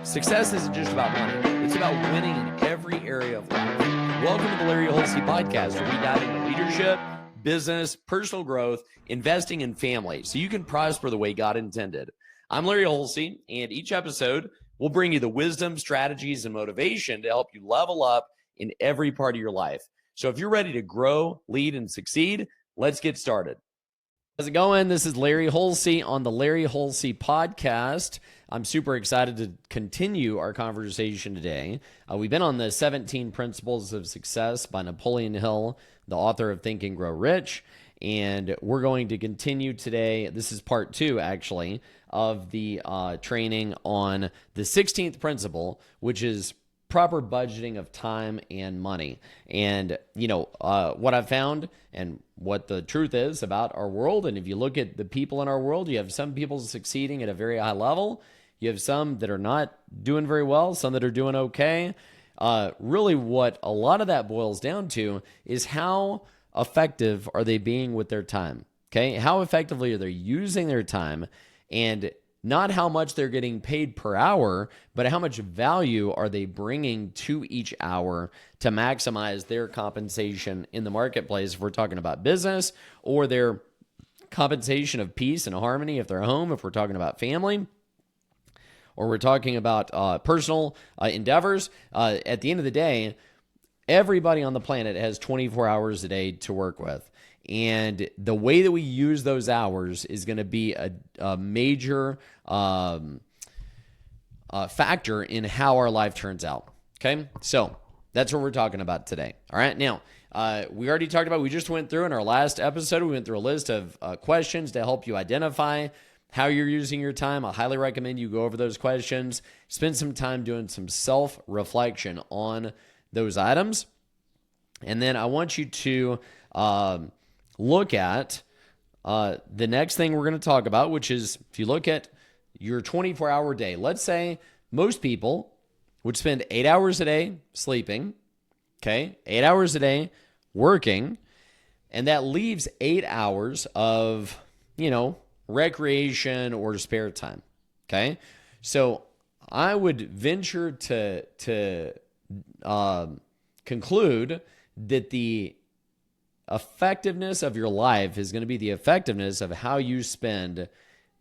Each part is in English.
Success isn't just about money. It's about winning in every area of life. Welcome to the Larry Holsey podcast, where we dive into leadership, business, personal growth, investing, and family, so you can prosper the way God intended. I'm Larry Holsey, and each episode will bring you the wisdom, strategies, and motivation to help you level up in every part of your life. So if you're ready to grow, lead, and succeed, let's get started. How's it going? This is Larry Holsey on the Larry Holsey podcast. I'm super excited to continue our conversation today. We've been on the 17 Principles of Success by Napoleon Hill, the author of Think and Grow Rich. And we're going to continue today. This is part 2, actually, of the training on the 16th principle, which is proper budgeting of time and money. And, what I've found and what the truth is about our world, and if you look at the people in our world, you have some people succeeding at a very high level. You have some that are not doing very well, some that are doing okay. Really what a lot of that boils down to is how effective are they being with their time, okay? How effectively are they using their time, and not how much they're getting paid per hour, but how much value are they bringing to each hour to maximize their compensation in the marketplace if we're talking about business, or their compensation of peace and harmony if they're home, if we're talking about family, or we're talking about personal endeavors. At the end of the day, everybody on the planet has 24 hours a day to work with. And the way that we use those hours is going to be a major factor in how our life turns out. Okay, so that's what we're talking about today. All right, now we already talked about. We just went through in our last episode. We went through a list of questions to help you identify how you're using your time. I highly recommend you go over those questions. Spend some time doing some self-reflection on those items, and then I want you to look at the next thing we're going to talk about, which is if you look at your 24-hour day, let's say most people would spend 8 hours a day sleeping, okay, 8 hours a day working, and that leaves 8 hours of, recreation or spare time, okay? So I would venture to conclude that the effectiveness of your life is going to be the effectiveness of how you spend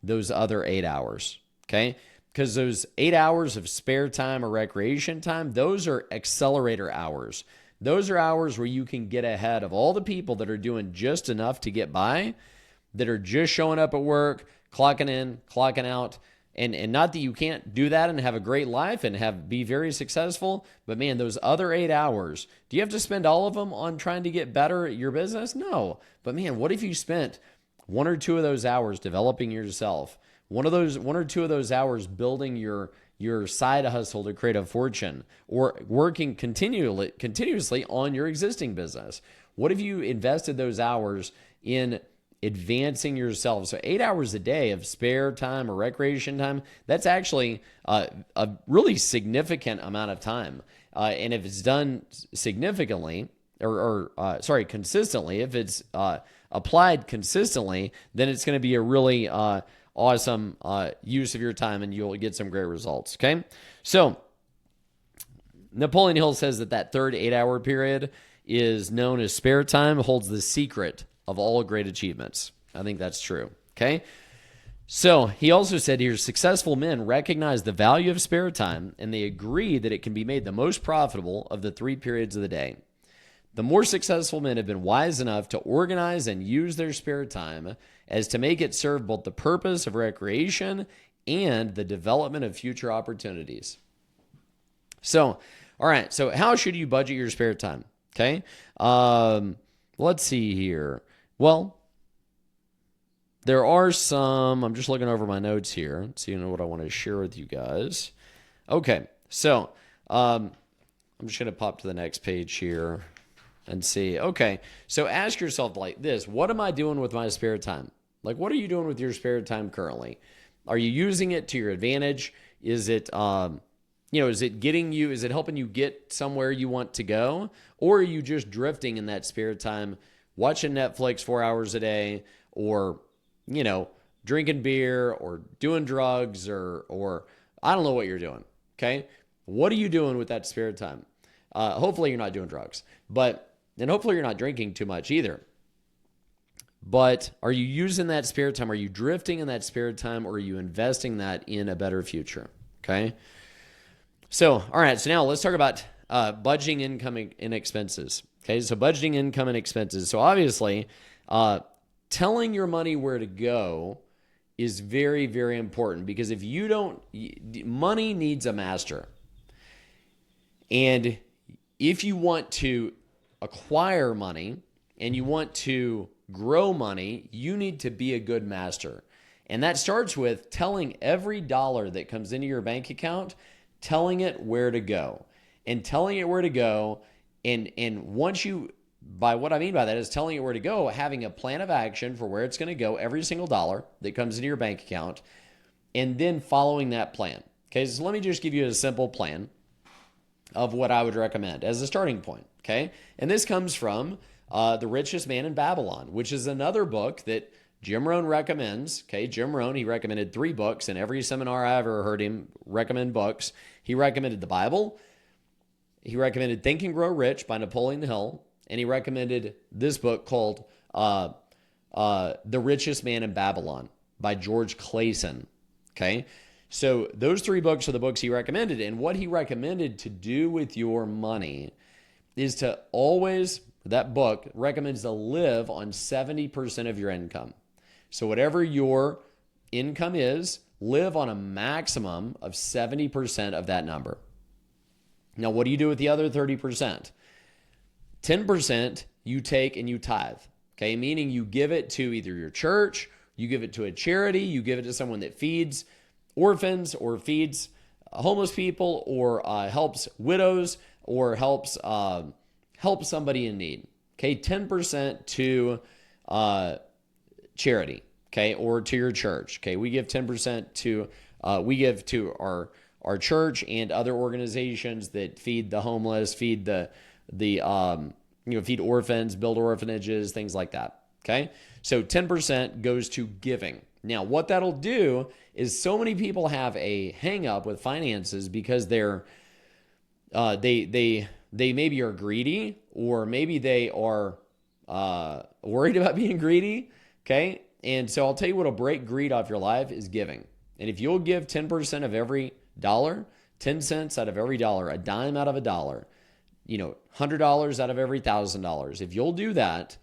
those other 8 hours, okay? Because those 8 hours of spare time or recreation time, those are accelerator hours. Those are hours where you can get ahead of all the people that are doing just enough to get by, that are just showing up at work, clocking in, clocking out. And not that you can't do that and have a great life and be very successful, but man, those other 8 hours, do you have to spend all of them on trying to get better at your business? No. But man, what if you spent 1 or 2 of those hours developing yourself? One or two of those hours building your side hustle to create a fortune, or working continuously on your existing business? What if you invested those hours in advancing yourself? So 8 hours a day of spare time or recreation time, that's actually a really significant amount of time. And if it's done significantly, consistently, if it's applied consistently, then it's going to be a really awesome use of your time, and you'll get some great results, okay? So Napoleon Hill says that third 8-hour period is known as spare time, holds the secret of all great achievements. I think that's true, okay? So he also said here, successful men recognize the value of spare time, and they agree that it can be made the most profitable of the 3 periods of the day. The more successful men have been wise enough to organize and use their spare time as to make it serve both the purpose of recreation and the development of future opportunities. So, all right, so how should you budget your spare time, okay? Let's see here. Well, there are some, I'm just looking over my notes here, seeing what I want to share with you guys. Okay, so I'm just going to pop to the next page here and see. Okay, so ask yourself like this: what am I doing with my spare time? Like, what are you doing with your spare time currently? Are you using it to your advantage? Is it, is it helping you get somewhere you want to go? Or are you just drifting in that spare time, watching Netflix 4 hours a day, or, drinking beer, or doing drugs, or I don't know what you're doing. Okay. What are you doing with that spare time? Hopefully you're not doing drugs, and hopefully you're not drinking too much either. But are you using that spare time? Are you drifting in that spare time, or are you investing that in a better future? Okay. So, all right. So now let's talk about budgeting income and expenses. Okay. So budgeting income and expenses. So obviously, telling your money where to go is very, very important, because if you don't, money needs a master. And if you want to acquire money and you want to grow money, you need to be a good master. And that starts with telling every dollar that comes into your bank account, telling it where to go. And telling it where to go, and once you, by what I mean by that is telling it where to go, having a plan of action for where it's going to go, every single dollar that comes into your bank account, and then following that plan. Okay, so let me just give you a simple plan of what I would recommend as a starting point. Okay, and this comes from The Richest Man in Babylon, which is another book that Jim Rohn recommends. Okay, Jim Rohn, he recommended 3 books in every seminar I ever heard him recommend books. He recommended the Bible, he recommended Think and Grow Rich by Napoleon Hill, and he recommended this book called The Richest Man in Babylon by George Clason. Okay, so those 3 books are the books he recommended, and what he recommended to do with your money is to always, that book recommends to live on 70% of your income. So whatever your income is, live on a maximum of 70% of that number. Now, what do you do with the other 30%? 10% you take and you tithe, okay? Meaning you give it to either your church, you give it to a charity, you give it to someone that feeds orphans or feeds homeless people, or helps widows, or helps somebody in need. Okay, 10% to charity, okay, or to your church. Okay, we give 10% to our church and other organizations that feed the homeless, feed feed orphans, build orphanages, things like that. Okay, so 10% goes to giving. Now, what that'll do is, so many people have a hang up with finances because they maybe are greedy, or maybe they are worried about being greedy. Okay, and so I'll tell you what'll break greed off your life is giving. And if you'll give 10% of every dollar, 10 cents out of every dollar, a dime out of a dollar, $100 out of every $1,000, if you'll do that,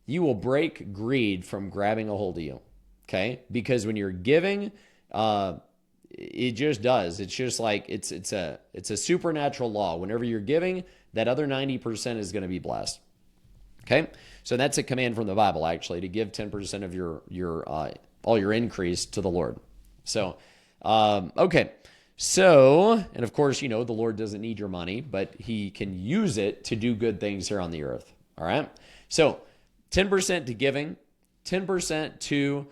you will break greed from grabbing a hold of you. Okay, because when you're giving, it just does. It's just like it's a supernatural law. Whenever you're giving, that other 90% is going to be blessed. Okay, so that's a command from the Bible, actually, to give 10% of your all your increase to the Lord. So, okay, so, and of course, the Lord doesn't need your money, but He can use it to do good things here on the earth. All right, so 10% to giving, 10% to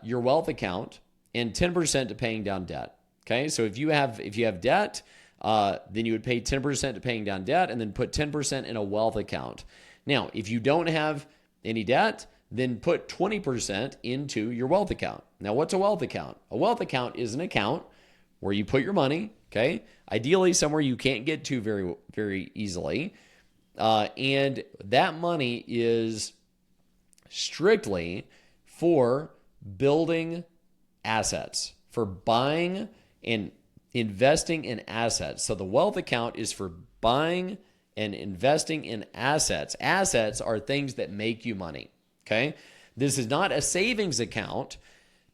your wealth account, and 10% to paying down debt. Okay, so if you have debt, then you would pay 10% to paying down debt, and then put 10% in a wealth account. Now, if you don't have any debt, then put 20% into your wealth account. Now, what's a wealth account? A wealth account is an account where you put your money, okay? Ideally, somewhere you can't get to very, very easily. And that money is strictly for building assets, for buying and investing in assets. So the wealth account is for buying and investing in assets. Assets are things that make you money, okay? This is not a savings account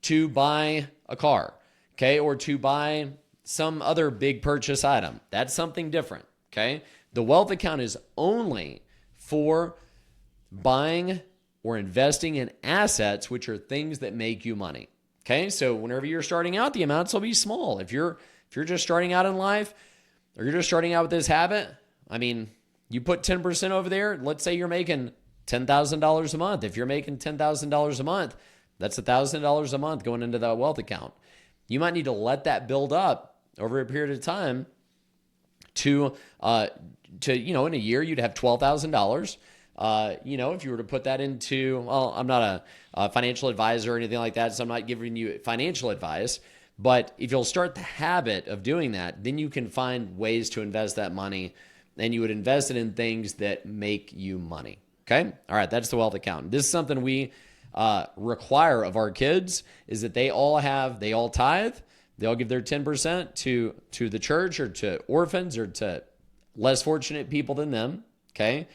to buy a car, okay, or to buy some other big purchase item. That's something different, okay? The wealth account is only for buying or investing in assets, which are things that make you money. Okay, so whenever you're starting out, the amounts will be small. If you're just starting out in life, or you're just starting out with this habit, you put 10% over there. Let's say you're making $10,000 a month. If you're making $10,000 a month, that's $1,000 a month going into that wealth account. You might need to let that build up over a period of time to in a year you'd have $12,000. If you were to put that into, well, I'm not a financial advisor or anything like that, so I'm not giving you financial advice, But if you'll start the habit of doing that, then you can find ways to invest that money, and you would invest it in things that make you money. Okay? All right, that's the wealth account. This is something we require of our kids, is that they all tithe. They all give their 10% to the church or to orphans or to less fortunate people than them. Okay?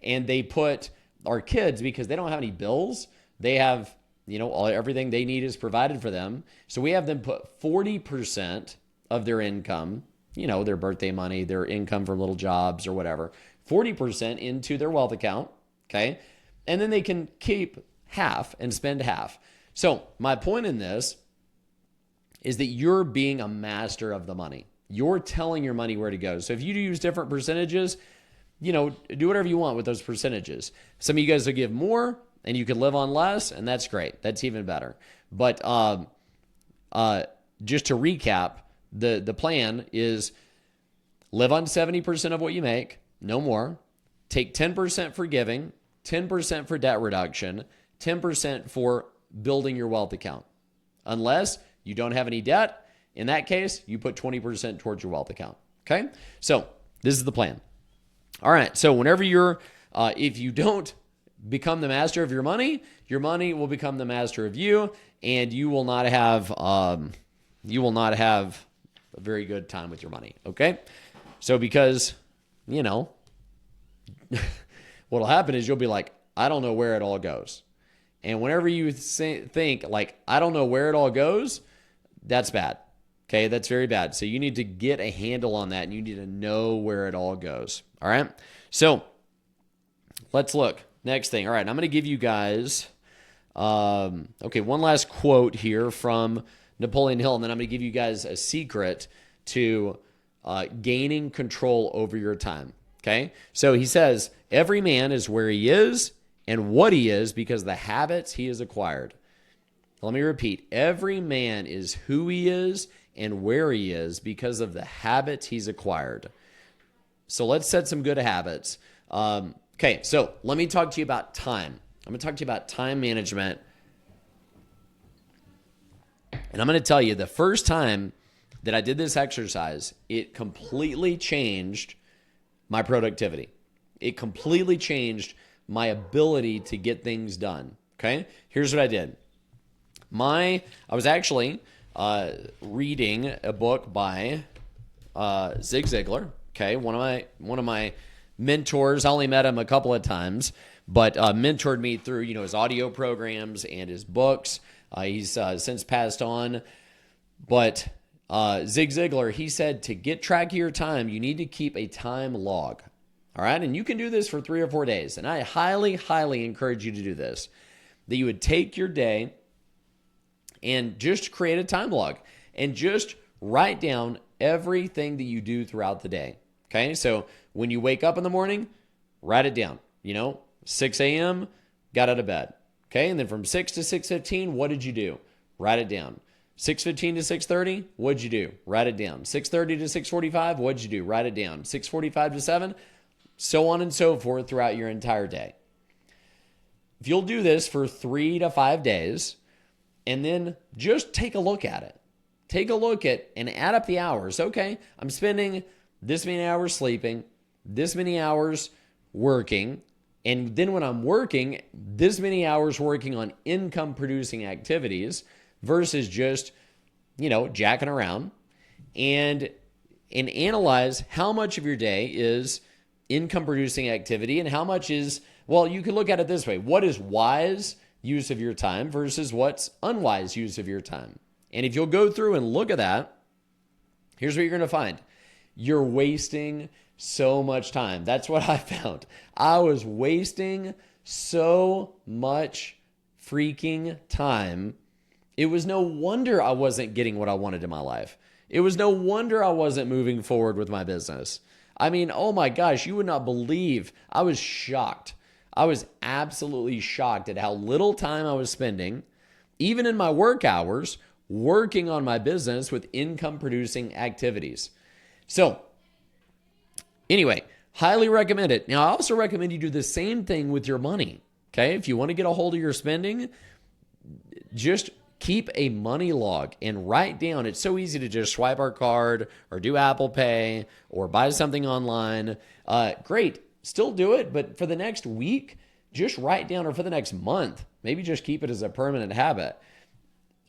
And they put our kids, because they don't have any bills, they have, everything they need is provided for them. So we have them put 40% of their income, their birthday money, their income from little jobs or whatever, 40% into their wealth account. Okay. And then they can keep half and spend half. So my point in this is that you're being a master of the money. You're telling your money where to go. So if you use different percentages, do whatever you want with those percentages. Some of you guys will give more and you can live on less, and that's great. That's even better. But just to recap, the plan is live on 70% of what you make, no more. Take 10% for giving, 10% for debt reduction, 10% for building your wealth account. Unless you don't have any debt, in that case, you put 20% towards your wealth account. Okay? So this is the plan. All right. So whenever if you don't become the master of your money will become the master of you, and you will not have a very good time with your money. Okay. So because, what'll happen is you'll be like, I don't know where it all goes. And whenever you think like, I don't know where it all goes, that's bad. Okay. That's very bad. So you need to get a handle on that, and you need to know where it all goes. All right. So let's look. Next thing. All right. I'm going to give you guys, one last quote here from Napoleon Hill, and then I'm going to give you guys a secret to gaining control over your time. Okay. So he says, every man is where he is and what he is because of the habits he has acquired. Let me repeat. Every man is who he is and where he is because of the habits he's acquired. So let's set some good habits. Okay, so let me talk to you about time. I'm going to talk to you about time management. And I'm going to tell you, the first time that I did this exercise, it completely changed my productivity. It completely changed my ability to get things done. Okay, here's what I did. I was actually reading a book by Zig Ziglar. Okay, one of my mentors. I only met him a couple of times, but mentored me through his audio programs and his books. He's since passed on, but Zig Ziglar, he said, to get track of your time, you need to keep a time log. All right, and you can do this for 3 or 4 days, and I highly, highly encourage you to do this. That you would take your day and just create a time log and just write down everything that you do throughout the day. Okay, so when you wake up in the morning, write it down. 6 a.m., got out of bed. Okay, and then from 6 to 6:15, what did you do? Write it down. 6:15 to 6:30, what'd you do? Write it down. 6:30 to 6:45, what'd you do? Write it down. 6:45 to 7, so on and so forth throughout your entire day. If you'll do this for 3 to 5 days, and then just take a look at it. Take a look at and add up the hours. Okay, I'm spending this many hours sleeping, this many hours working, and then when I'm working, this many hours working on income producing activities versus just, jacking around, and analyze how much of your day is income producing activity and how much is, you can look at it this way. What is wise use of your time versus what's unwise use of your time? And if you'll go through and look at that, here's what you're going to find. You're wasting so much time. That's what I found. I was wasting so much freaking time. It was no wonder I wasn't getting what I wanted in my life. It was no wonder I wasn't moving forward with my business. I mean, oh my gosh, you would not believe. I was shocked. I was absolutely shocked at how little time I was spending, even in my work hours, working on my business with income producing activities. So anyway, highly recommend it. Now, I also recommend you do the same thing with your money. Okay. If you want to get a hold of your spending, just keep a money log and write down. It's so easy to just swipe our card or do Apple Pay or buy something online. Great, still do it, but for the next week, just write down, or for the next month, maybe just keep it as a permanent habit.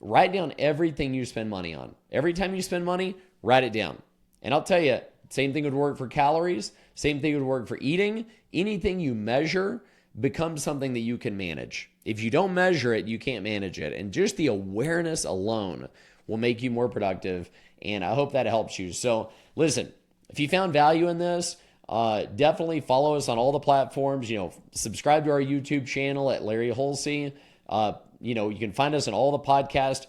Write down everything you spend money on. Every time you spend money, write it down. And I'll tell you, same thing would work for calories. Same thing would work for eating. Anything you measure becomes something that you can manage. If you don't measure it, you can't manage it. And just the awareness alone will make you more productive. And I hope that helps you. So listen, if you found value in this, definitely follow us on all the platforms. Subscribe to our YouTube channel at Larry Holsey. You can find us in all the podcast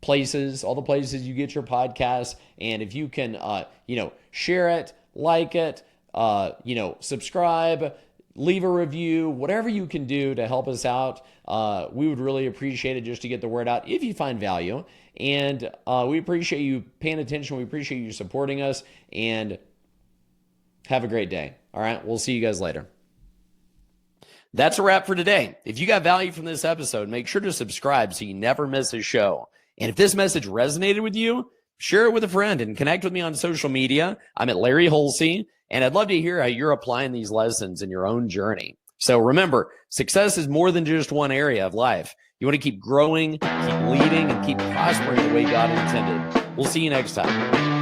places, all the places you get your podcasts. And if you can, share it, like it, subscribe, leave a review, whatever you can do to help us out. We would really appreciate it, just to get the word out if you find value. And we appreciate you paying attention. We appreciate you supporting us, and have a great day. All right. We'll see you guys later. That's a wrap for today. If you got value from this episode, make sure to subscribe so you never miss a show. And if this message resonated with you, share it with a friend and connect with me on social media. I'm at Larry Holsey, and I'd love to hear how you're applying these lessons in your own journey. So remember, success is more than just one area of life. You want to keep growing, keep leading, and keep prospering the way God intended. We'll see you next time.